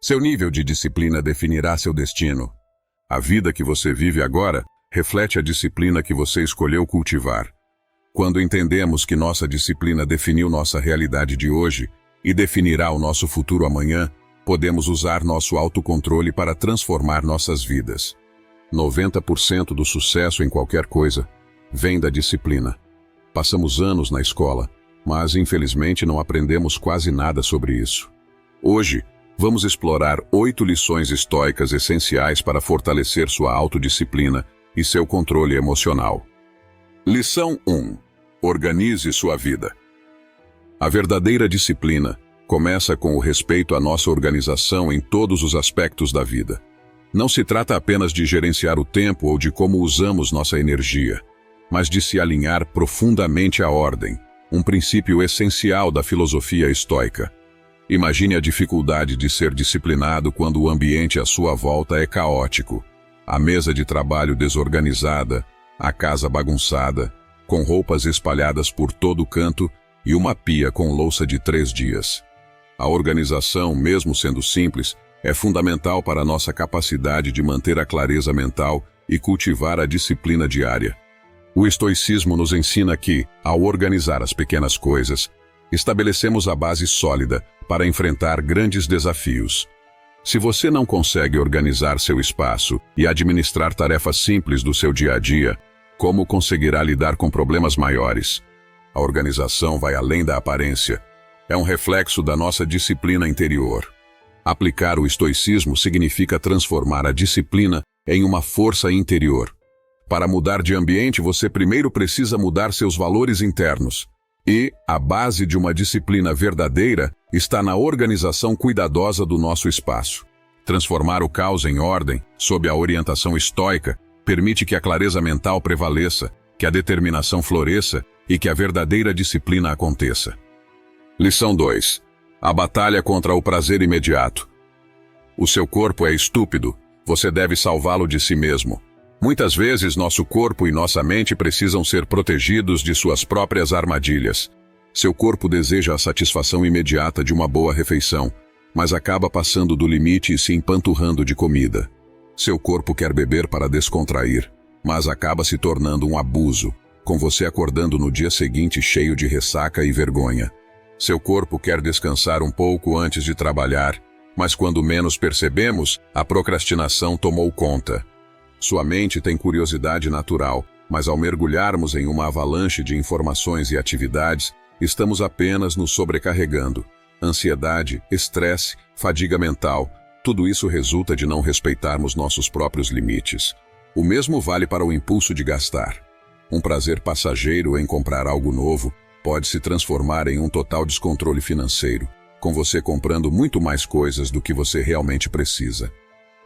Seu nível de disciplina definirá seu destino. A vida que você vive agora reflete a disciplina que você escolheu cultivar. Quando entendemos que nossa disciplina definiu nossa realidade de hoje e definirá o nosso futuro amanhã, podemos usar nosso autocontrole para transformar nossas vidas. 90% do sucesso em qualquer coisa vem da disciplina. Passamos anos na escola, mas infelizmente não aprendemos quase nada sobre isso. Hoje, vamos explorar 8 lições estoicas essenciais para fortalecer sua autodisciplina e seu controle emocional. Lição 1. Organize sua vida. A verdadeira disciplina começa com o respeito à nossa organização em todos os aspectos da vida. Não se trata apenas de gerenciar o tempo ou de como usamos nossa energia, mas de se alinhar profundamente à ordem, um princípio essencial da filosofia estoica. Imagine a dificuldade de ser disciplinado quando o ambiente à sua volta é caótico. A mesa de trabalho desorganizada, a casa bagunçada, com roupas espalhadas por todo canto e uma pia com louça de 3 dias. A organização, mesmo sendo simples, é fundamental para a nossa capacidade de manter a clareza mental e cultivar a disciplina diária. O estoicismo nos ensina que, ao organizar as pequenas coisas, estabelecemos a base sólida para enfrentar grandes desafios. Se você não consegue organizar seu espaço e administrar tarefas simples do seu dia a dia, como conseguirá lidar com problemas maiores? A organização vai além da aparência. É um reflexo da nossa disciplina interior. Aplicar o estoicismo significa transformar a disciplina em uma força interior. Para mudar de ambiente, você primeiro precisa mudar seus valores internos. E a base de uma disciplina verdadeira está na organização cuidadosa do nosso espaço. Transformar o caos em ordem, sob a orientação estoica, permite que a clareza mental prevaleça, que a determinação floresça e que a verdadeira disciplina aconteça. Lição 2. A batalha contra o prazer imediato. O seu corpo é estúpido, você deve salvá-lo de si mesmo. Muitas vezes nosso corpo e nossa mente precisam ser protegidos de suas próprias armadilhas. Seu corpo deseja a satisfação imediata de uma boa refeição, mas acaba passando do limite e se empanturrando de comida. Seu corpo quer beber para descontrair, mas acaba se tornando um abuso, com você acordando no dia seguinte cheio de ressaca e vergonha. Seu corpo quer descansar um pouco antes de trabalhar, mas quando menos percebemos, a procrastinação tomou conta. Sua mente tem curiosidade natural, mas ao mergulharmos em uma avalanche de informações e atividades, estamos apenas nos sobrecarregando. Ansiedade, estresse, fadiga mental, tudo isso resulta de não respeitarmos nossos próprios limites. O mesmo vale para o impulso de gastar. Um prazer passageiro em comprar algo novo pode se transformar em um total descontrole financeiro, com você comprando muito mais coisas do que você realmente precisa.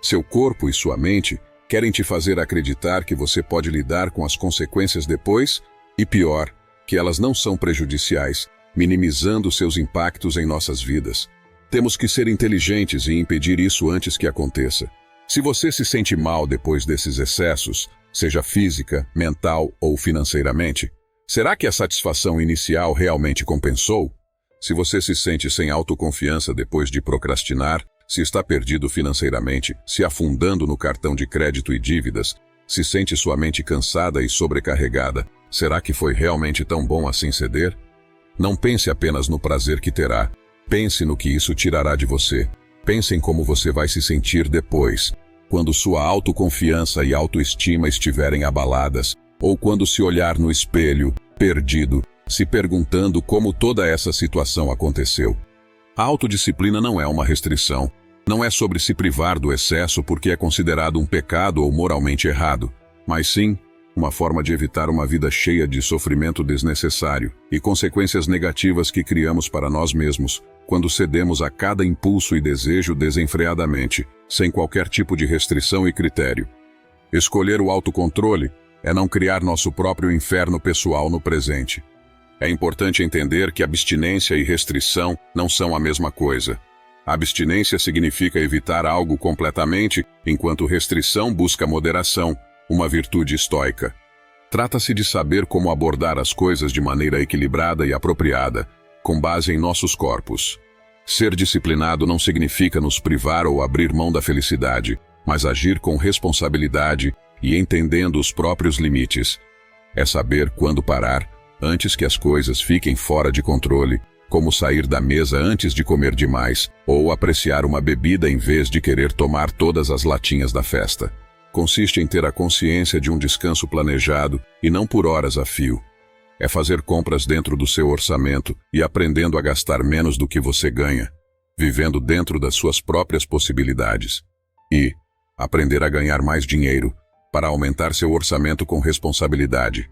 Seu corpo e sua mente querem te fazer acreditar que você pode lidar com as consequências depois, e pior, que elas não são prejudiciais, minimizando seus impactos em nossas vidas. Temos que ser inteligentes e impedir isso antes que aconteça. Se você se sente mal depois desses excessos, seja física, mental ou financeiramente, será que a satisfação inicial realmente compensou? Se você se sente sem autoconfiança depois de procrastinar, se está perdido financeiramente, se afundando no cartão de crédito e dívidas, se sente sua mente cansada e sobrecarregada, será que foi realmente tão bom assim ceder? Não pense apenas no prazer que terá, pense no que isso tirará de você. Pense em como você vai se sentir depois, quando sua autoconfiança e autoestima estiverem abaladas, ou quando se olhar no espelho, perdido, se perguntando como toda essa situação aconteceu. A autodisciplina não é uma restrição. Não é sobre se privar do excesso porque é considerado um pecado ou moralmente errado, mas sim uma forma de evitar uma vida cheia de sofrimento desnecessário e consequências negativas que criamos para nós mesmos quando cedemos a cada impulso e desejo desenfreadamente, sem qualquer tipo de restrição e critério. Escolher o autocontrole é não criar nosso próprio inferno pessoal no presente. É importante entender que abstinência e restrição não são a mesma coisa. Abstinência significa evitar algo completamente, enquanto restrição busca moderação, uma virtude estoica. Trata-se de saber como abordar as coisas de maneira equilibrada e apropriada, com base em nossos corpos. Ser disciplinado não significa nos privar ou abrir mão da felicidade, mas agir com responsabilidade e entendendo os próprios limites. É saber quando parar, antes que as coisas fiquem fora de controle, como sair da mesa antes de comer demais, ou apreciar uma bebida em vez de querer tomar todas as latinhas da festa. Consiste em ter a consciência de um descanso planejado e não por horas a fio. É fazer compras dentro do seu orçamento e aprendendo a gastar menos do que você ganha, vivendo dentro das suas próprias possibilidades. E aprender a ganhar mais dinheiro para aumentar seu orçamento com responsabilidade.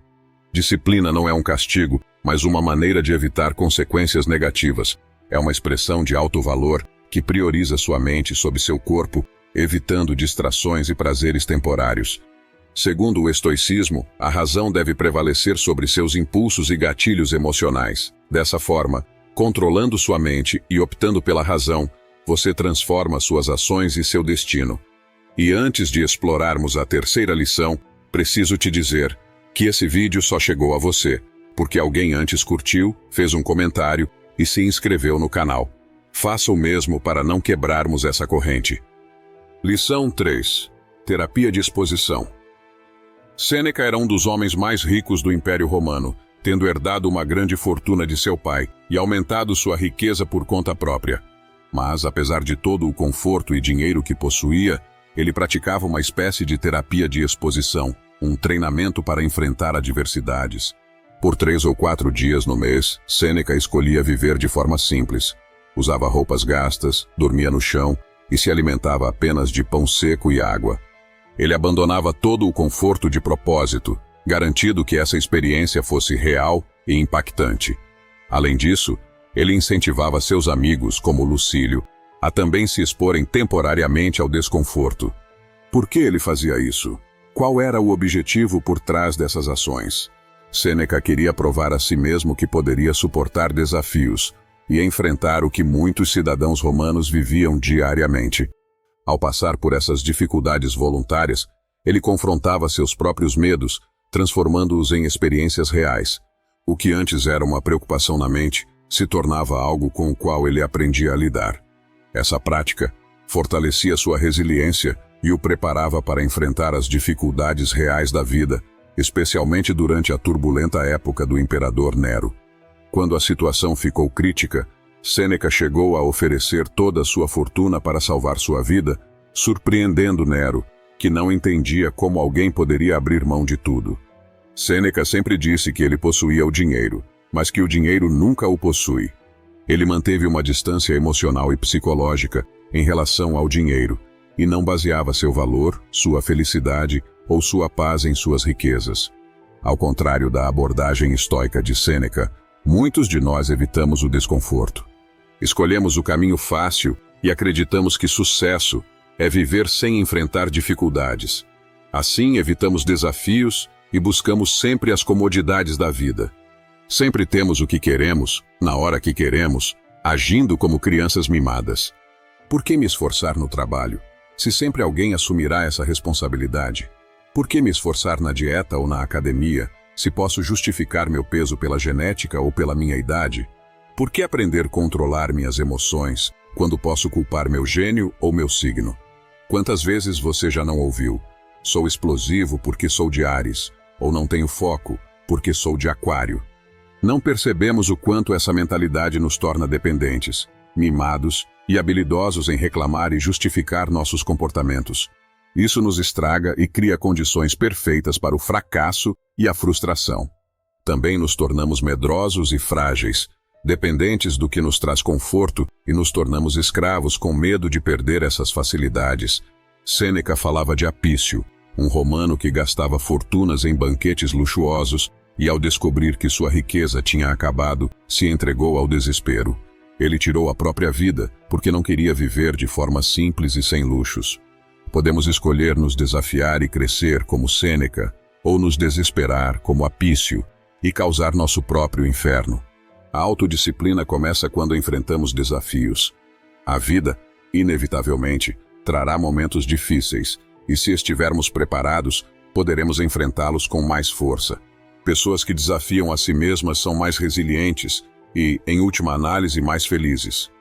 Disciplina não é um castigo, mas uma maneira de evitar consequências negativas. É uma expressão de alto valor que prioriza sua mente sobre seu corpo, evitando distrações e prazeres temporários. Segundo o estoicismo, a razão deve prevalecer sobre seus impulsos e gatilhos emocionais. Dessa forma, controlando sua mente e optando pela razão, você transforma suas ações e seu destino. E antes de explorarmos a terceira lição, preciso te dizer que esse vídeo só chegou a você porque alguém antes curtiu, fez um comentário e se inscreveu no canal. Faça o mesmo para não quebrarmos essa corrente. Lição 3. Terapia de exposição. Sêneca era um dos homens mais ricos do Império Romano, tendo herdado uma grande fortuna de seu pai e aumentado sua riqueza por conta própria. Mas, apesar de todo o conforto e dinheiro que possuía, ele praticava uma espécie de terapia de exposição, um treinamento para enfrentar adversidades. Por 3 ou 4 dias no mês, Sêneca escolhia viver de forma simples. Usava roupas gastas, dormia no chão e se alimentava apenas de pão seco e água. Ele abandonava todo o conforto de propósito, garantindo que essa experiência fosse real e impactante. Além disso, ele incentivava seus amigos, como Lucílio, a também se exporem temporariamente ao desconforto. Por que ele fazia isso? Qual era o objetivo por trás dessas ações? Sêneca queria provar a si mesmo que poderia suportar desafios e enfrentar o que muitos cidadãos romanos viviam diariamente. Ao passar por essas dificuldades voluntárias, ele confrontava seus próprios medos, transformando-os em experiências reais. O que antes era uma preocupação na mente, se tornava algo com o qual ele aprendia a lidar. Essa prática fortalecia sua resiliência e o preparava para enfrentar as dificuldades reais da vida, especialmente durante a turbulenta época do imperador Nero. Quando a situação ficou crítica, Sêneca chegou a oferecer toda a sua fortuna para salvar sua vida, surpreendendo Nero, que não entendia como alguém poderia abrir mão de tudo. Sêneca sempre disse que ele possuía o dinheiro, mas que o dinheiro nunca o possui. Ele manteve uma distância emocional e psicológica em relação ao dinheiro, e não baseava seu valor, sua felicidade ou sua paz em suas riquezas. Ao contrário da abordagem estoica de Sêneca, muitos de nós evitamos o desconforto. Escolhemos o caminho fácil e acreditamos que sucesso é viver sem enfrentar dificuldades. Assim, evitamos desafios e buscamos sempre as comodidades da vida. Sempre temos o que queremos, na hora que queremos, agindo como crianças mimadas. Por que me esforçar no trabalho, se sempre alguém assumirá essa responsabilidade? Por que me esforçar na dieta ou na academia, se posso justificar meu peso pela genética ou pela minha idade? Por que aprender a controlar minhas emoções, quando posso culpar meu gênio ou meu signo? Quantas vezes você já não ouviu: sou explosivo porque sou de Áries, ou não tenho foco porque sou de Aquário? Não percebemos o quanto essa mentalidade nos torna dependentes, mimados e habilidosos em reclamar e justificar nossos comportamentos. Isso nos estraga e cria condições perfeitas para o fracasso e a frustração. Também nos tornamos medrosos e frágeis, dependentes do que nos traz conforto e nos tornamos escravos com medo de perder essas facilidades. Sêneca falava de Apício, um romano que gastava fortunas em banquetes luxuosos e, ao descobrir que sua riqueza tinha acabado, se entregou ao desespero. Ele tirou a própria vida porque não queria viver de forma simples e sem luxos. Podemos escolher nos desafiar e crescer como Sêneca, ou nos desesperar como Apício e causar nosso próprio inferno. A autodisciplina começa quando enfrentamos desafios. A vida, inevitavelmente, trará momentos difíceis, e se estivermos preparados, poderemos enfrentá-los com mais força. Pessoas que desafiam a si mesmas são mais resilientes e, em última análise, mais felizes.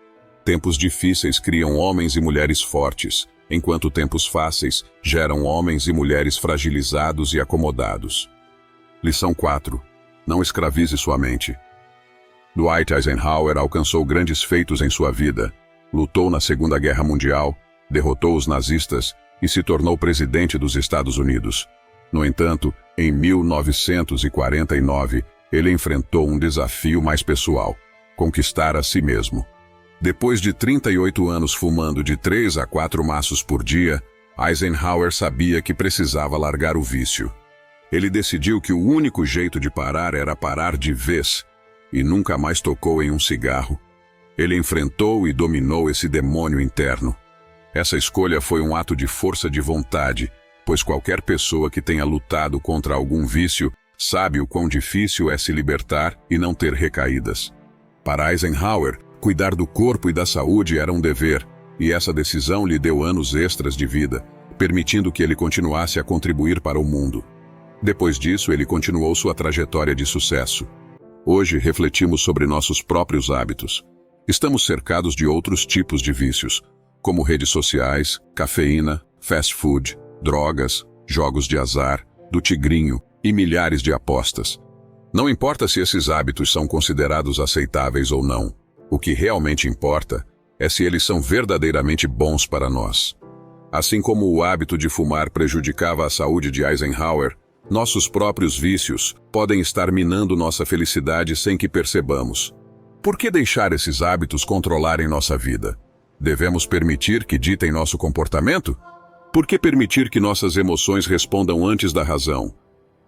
Tempos difíceis criam homens e mulheres fortes, enquanto tempos fáceis geram homens e mulheres fragilizados e acomodados. Lição 4. Não escravize sua mente. Dwight Eisenhower alcançou grandes feitos em sua vida. Lutou na Segunda Guerra Mundial, derrotou os nazistas e se tornou presidente dos Estados Unidos. No entanto, em 1949, ele enfrentou um desafio mais pessoal: conquistar a si mesmo. Depois de 38 anos fumando de 3 a 4 maços por dia, Eisenhower sabia que precisava largar o vício. Ele decidiu que o único jeito de parar era parar de vez, e nunca mais tocou em um cigarro. Ele enfrentou e dominou esse demônio interno. Essa escolha foi um ato de força de vontade, pois qualquer pessoa que tenha lutado contra algum vício sabe o quão difícil é se libertar e não ter recaídas. Para Eisenhower, cuidar do corpo e da saúde era um dever, e essa decisão lhe deu anos extras de vida, permitindo que ele continuasse a contribuir para o mundo. Depois disso, ele continuou sua trajetória de sucesso. Hoje, refletimos sobre nossos próprios hábitos. Estamos cercados de outros tipos de vícios, como redes sociais, cafeína, fast food, drogas, jogos de azar, do tigrinho e milhares de apostas. Não importa se esses hábitos são considerados aceitáveis ou não. O que realmente importa é se eles são verdadeiramente bons para nós. Assim como o hábito de fumar prejudicava a saúde de Eisenhower, nossos próprios vícios podem estar minando nossa felicidade sem que percebamos. Por que deixar esses hábitos controlarem nossa vida? Devemos permitir que ditem nosso comportamento? Por que permitir que nossas emoções respondam antes da razão?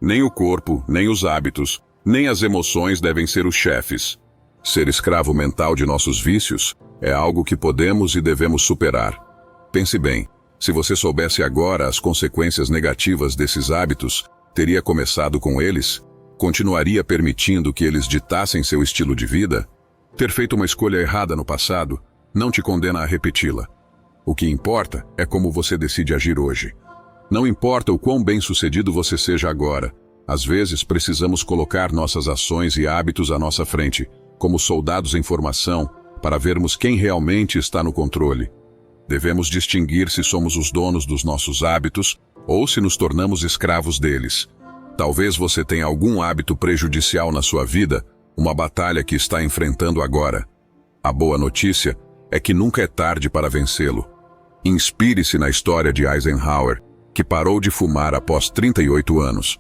Nem o corpo, nem os hábitos, nem as emoções devem ser os chefes. Ser escravo mental de nossos vícios é algo que podemos e devemos superar. Pense bem, se você soubesse agora as consequências negativas desses hábitos, teria começado com eles? Continuaria permitindo que eles ditassem seu estilo de vida? Ter feito uma escolha errada no passado não te condena a repeti-la. O que importa é como você decide agir hoje. Não importa o quão bem-sucedido você seja agora, às vezes precisamos colocar nossas ações e hábitos à nossa frente, como soldados em formação, para vermos quem realmente está no controle. Devemos distinguir se somos os donos dos nossos hábitos ou se nos tornamos escravos deles. Talvez você tenha algum hábito prejudicial na sua vida, uma batalha que está enfrentando agora. A boa notícia é que nunca é tarde para vencê-lo. Inspire-se na história de Eisenhower, que parou de fumar após 38 anos.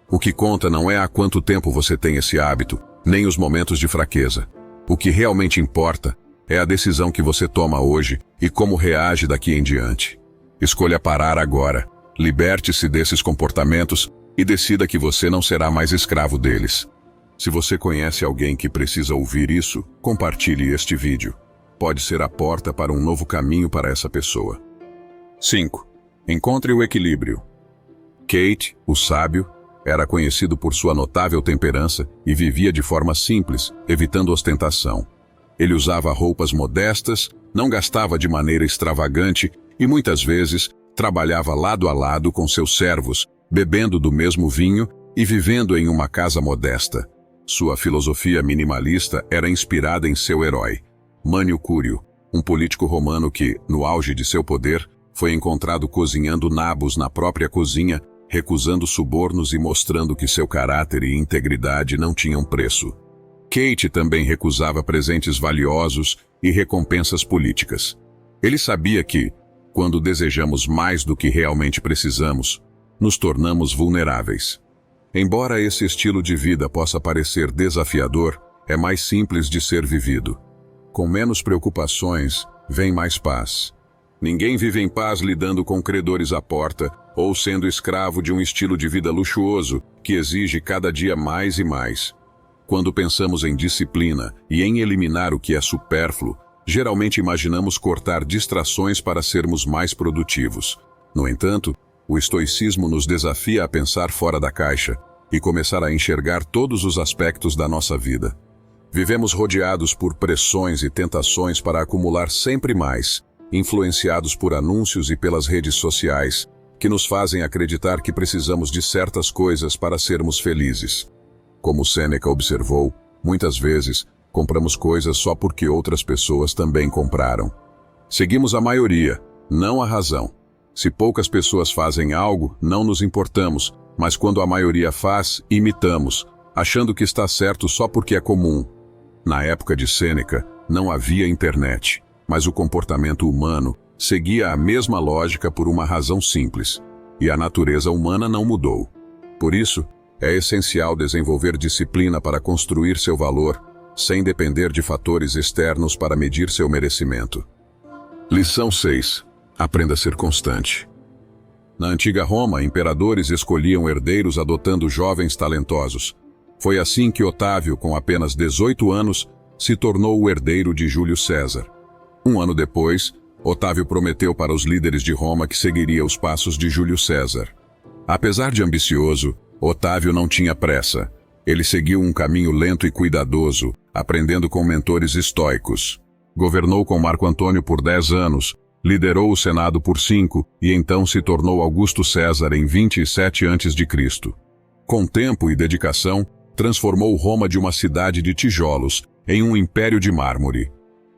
O que conta não é há quanto tempo você tem esse hábito, nem os momentos de fraqueza. O que realmente importa é a decisão que você toma hoje e como reage daqui em diante. Escolha parar agora, liberte-se desses comportamentos e decida que você não será mais escravo deles. Se você conhece alguém que precisa ouvir isso, compartilhe este vídeo. Pode ser a porta para um novo caminho para essa pessoa. 5. Encontre o equilíbrio. Kate, o sábio, era conhecido por sua notável temperança e vivia de forma simples, evitando ostentação. Ele usava roupas modestas, não gastava de maneira extravagante e muitas vezes trabalhava lado a lado com seus servos, bebendo do mesmo vinho e vivendo em uma casa modesta. Sua filosofia minimalista era inspirada em seu herói, Mânio Cúrio, um político romano que, no auge de seu poder, foi encontrado cozinhando nabos na própria cozinha, recusando subornos e mostrando que seu caráter e integridade não tinham preço. Kate também recusava presentes valiosos e recompensas políticas. Ele sabia que, quando desejamos mais do que realmente precisamos, nos tornamos vulneráveis. Embora esse estilo de vida possa parecer desafiador, é mais simples de ser vivido. Com menos preocupações, vem mais paz. Ninguém vive em paz lidando com credores à porta ou sendo escravo de um estilo de vida luxuoso que exige cada dia mais e mais. Quando pensamos em disciplina e em eliminar o que é supérfluo, geralmente imaginamos cortar distrações para sermos mais produtivos. No entanto, o estoicismo nos desafia a pensar fora da caixa e começar a enxergar todos os aspectos da nossa vida. Vivemos rodeados por pressões e tentações para acumular sempre mais, influenciados por anúncios e pelas redes sociais, que nos fazem acreditar que precisamos de certas coisas para sermos felizes. Como Sêneca observou, muitas vezes, Compramos coisas só porque outras pessoas também compraram. Seguimos a maioria, não a razão. Se poucas pessoas fazem algo, não nos importamos, mas quando a maioria faz, imitamos, achando que está certo só porque é comum. Na época de Sêneca, não havia internet, mas o comportamento humano seguia a mesma lógica por uma razão simples, e a natureza humana não mudou. Por isso, é essencial desenvolver disciplina para construir seu valor, sem depender de fatores externos para medir seu merecimento. Lição 6. Aprenda a ser constante. Na antiga Roma, imperadores escolhiam herdeiros adotando jovens talentosos. Foi assim que Otávio, com apenas 18 anos, se tornou o herdeiro de Júlio César. Um ano depois, Otávio prometeu para os líderes de Roma que seguiria os passos de Júlio César. Apesar de ambicioso, Otávio não tinha pressa. Ele seguiu um caminho lento e cuidadoso, aprendendo com mentores estoicos. Governou com Marco Antônio por 10 anos, liderou o Senado por 5 e então se tornou Augusto César em 27 a.C. Com tempo e dedicação, transformou Roma de uma cidade de tijolos em um império de mármore.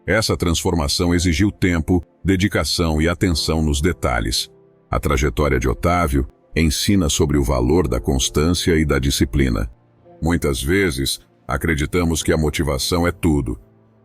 Essa transformação exigiu tempo, dedicação e atenção nos detalhes. A trajetória de Otávio ensina sobre o valor da constância e da disciplina. Muitas vezes, acreditamos que a motivação é tudo.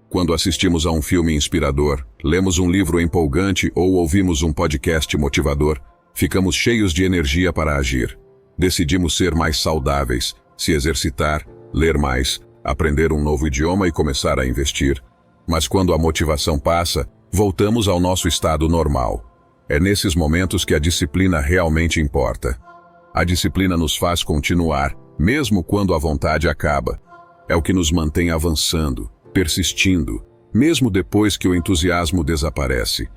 Quando assistimos a um filme inspirador, lemos um livro empolgante ou ouvimos um podcast motivador, ficamos cheios de energia para agir. Decidimos ser mais saudáveis, se exercitar, ler mais, aprender um novo idioma e começar a investir. Mas quando a motivação passa, voltamos ao nosso estado normal. É nesses momentos que a disciplina realmente importa. A disciplina nos faz continuar, mesmo quando a vontade acaba. É o que nos mantém avançando, persistindo, mesmo depois que o entusiasmo desaparece.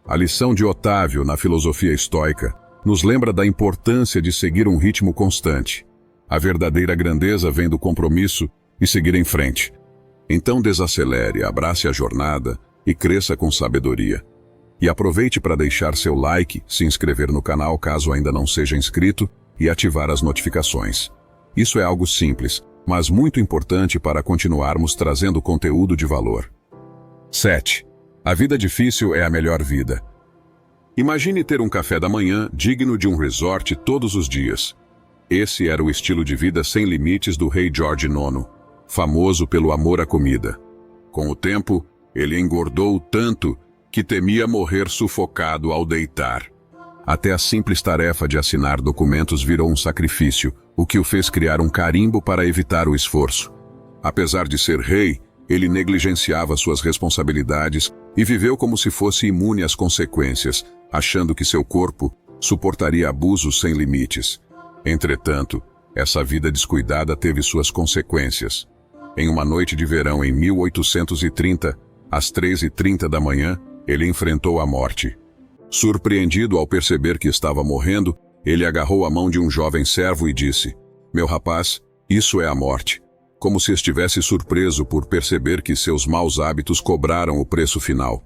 A lição de Otávio na filosofia estoica nos lembra da importância de seguir um ritmo constante. A verdadeira grandeza vem do compromisso e seguir em frente. Então desacelere, abrace a jornada e cresça com sabedoria. E aproveite para deixar seu like, se inscrever no canal caso ainda não seja inscrito e ativar as notificações. Isso é algo simples, mas muito importante para continuarmos trazendo conteúdo de valor. 7. A vida difícil é a melhor vida. Imagine ter um café da manhã digno de um resort todos os dias. Esse era o estilo de vida sem limites do rei George IX, famoso pelo amor à comida. Com o tempo, ele engordou tanto que temia morrer sufocado ao deitar. Até a simples tarefa de assinar documentos virou um sacrifício, o que o fez criar um carimbo para evitar o esforço. Apesar de ser rei, ele negligenciava suas responsabilidades e viveu como se fosse imune às consequências, achando que seu corpo suportaria abusos sem limites. Entretanto, essa vida descuidada teve suas consequências. Em uma noite de verão em 1830, às 3h30 da manhã, ele enfrentou a morte. Surpreendido ao perceber que estava morrendo, ele agarrou a mão de um jovem servo e disse: "Meu rapaz, isso é a morte", como se estivesse surpreso por perceber que seus maus hábitos cobraram o preço final.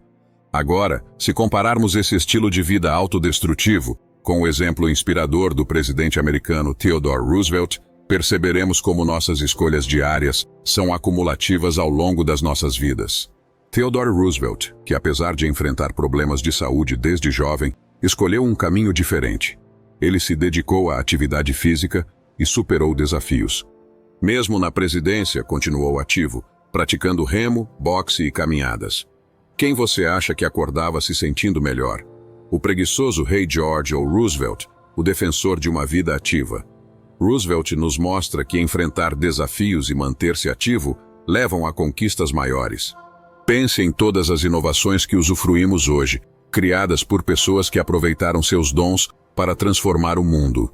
Agora, se compararmos esse estilo de vida autodestrutivo com o exemplo inspirador do presidente americano Theodore Roosevelt, perceberemos como nossas escolhas diárias são acumulativas ao longo das nossas vidas. Theodore Roosevelt, que apesar de enfrentar problemas de saúde desde jovem, escolheu um caminho diferente. Ele se dedicou à atividade física e superou desafios. Mesmo na presidência, continuou ativo, praticando remo, boxe e caminhadas. Quem você acha que acordava se sentindo melhor? O preguiçoso rei George ou Roosevelt, o defensor de uma vida ativa? Roosevelt nos mostra que enfrentar desafios e manter-se ativo levam a conquistas maiores. Pense em todas as inovações que usufruímos hoje, criadas por pessoas que aproveitaram seus dons para transformar o mundo.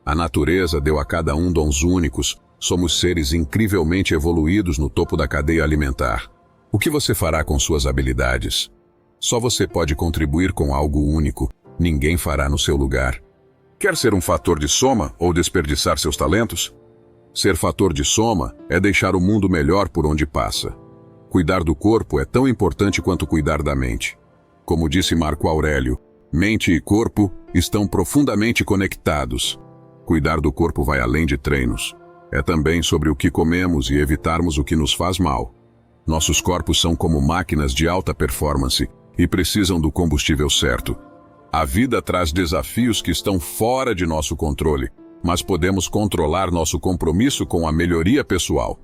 A natureza deu a cada um dons únicos, somos seres incrivelmente evoluídos no topo da cadeia alimentar. O que você fará com suas habilidades? Só você pode contribuir com algo único, ninguém fará no seu lugar. Quer ser um fator de soma ou desperdiçar seus talentos? Ser fator de soma é deixar o mundo melhor por onde passa. Cuidar do corpo é tão importante quanto cuidar da mente. Como disse Marco Aurélio, mente e corpo estão profundamente conectados. Cuidar do corpo vai além de treinos. É também sobre o que comemos e evitarmos o que nos faz mal. Nossos corpos são como máquinas de alta performance e precisam do combustível certo. A vida traz desafios que estão fora de nosso controle, mas podemos controlar nosso compromisso com a melhoria pessoal.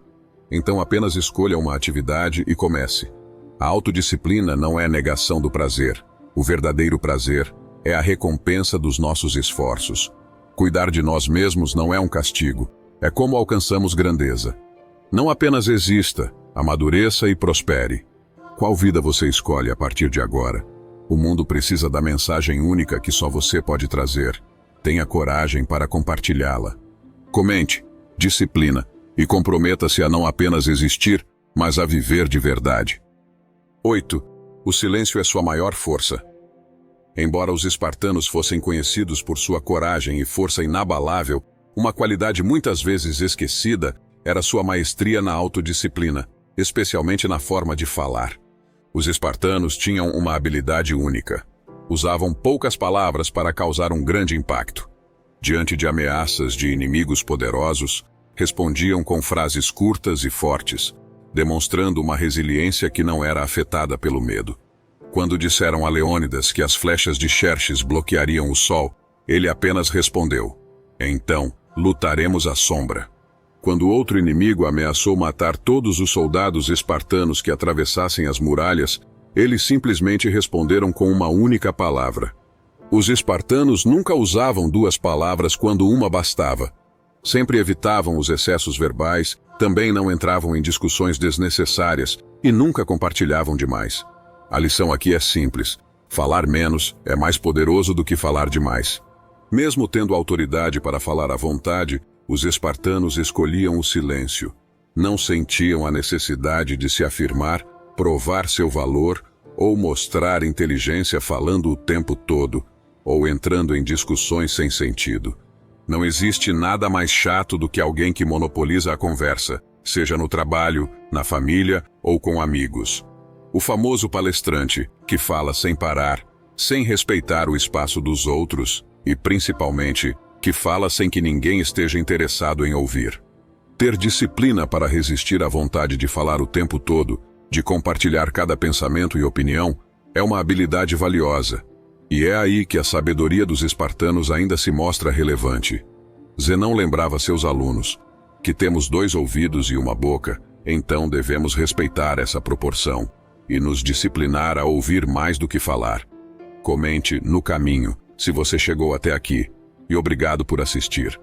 Então apenas escolha uma atividade e comece. A autodisciplina não é a negação do prazer. O verdadeiro prazer é a recompensa dos nossos esforços. Cuidar de nós mesmos não é um castigo, é como alcançamos grandeza. Não apenas exista, amadureça e prospere. Qual vida você escolhe a partir de agora? O mundo precisa da mensagem única que só você pode trazer. Tenha coragem para compartilhá-la. Comente, disciplina e comprometa-se a não apenas existir, mas a viver de verdade. 8. O silêncio é sua maior força. Embora os espartanos fossem conhecidos por sua coragem e força inabalável, uma qualidade muitas vezes esquecida era sua maestria na autodisciplina, especialmente na forma de falar. Os espartanos tinham uma habilidade única. Usavam poucas palavras para causar um grande impacto. Diante de ameaças de inimigos poderosos, respondiam com frases curtas e fortes, demonstrando uma resiliência que não era afetada pelo medo. Quando disseram a Leônidas que as flechas de Xerxes bloqueariam o sol, ele apenas respondeu: "Então, lutaremos à sombra." Quando outro inimigo ameaçou matar todos os soldados espartanos que atravessassem as muralhas, eles simplesmente responderam com uma única palavra. Os espartanos nunca usavam duas palavras quando uma bastava. Sempre evitavam os excessos verbais, também não entravam em discussões desnecessárias e nunca compartilhavam demais. A lição aqui é simples: falar menos é mais poderoso do que falar demais. Mesmo tendo autoridade para falar à vontade, os espartanos escolhiam o silêncio. Não sentiam a necessidade de se afirmar, provar seu valor ou mostrar inteligência falando o tempo todo, ou entrando em discussões sem sentido. Não existe nada mais chato do que alguém que monopoliza a conversa, seja no trabalho, na família ou com amigos. O famoso palestrante, que fala sem parar, sem respeitar o espaço dos outros e, principalmente, que fala sem que ninguém esteja interessado em ouvir. Ter disciplina para resistir à vontade de falar o tempo todo, de compartilhar cada pensamento e opinião, é uma habilidade valiosa. E é aí que a sabedoria dos espartanos ainda se mostra relevante. Zenão lembrava seus alunos que temos 2 ouvidos e uma boca, então devemos respeitar essa proporção e nos disciplinar a ouvir mais do que falar. Comente no caminho se você chegou até aqui e obrigado por assistir.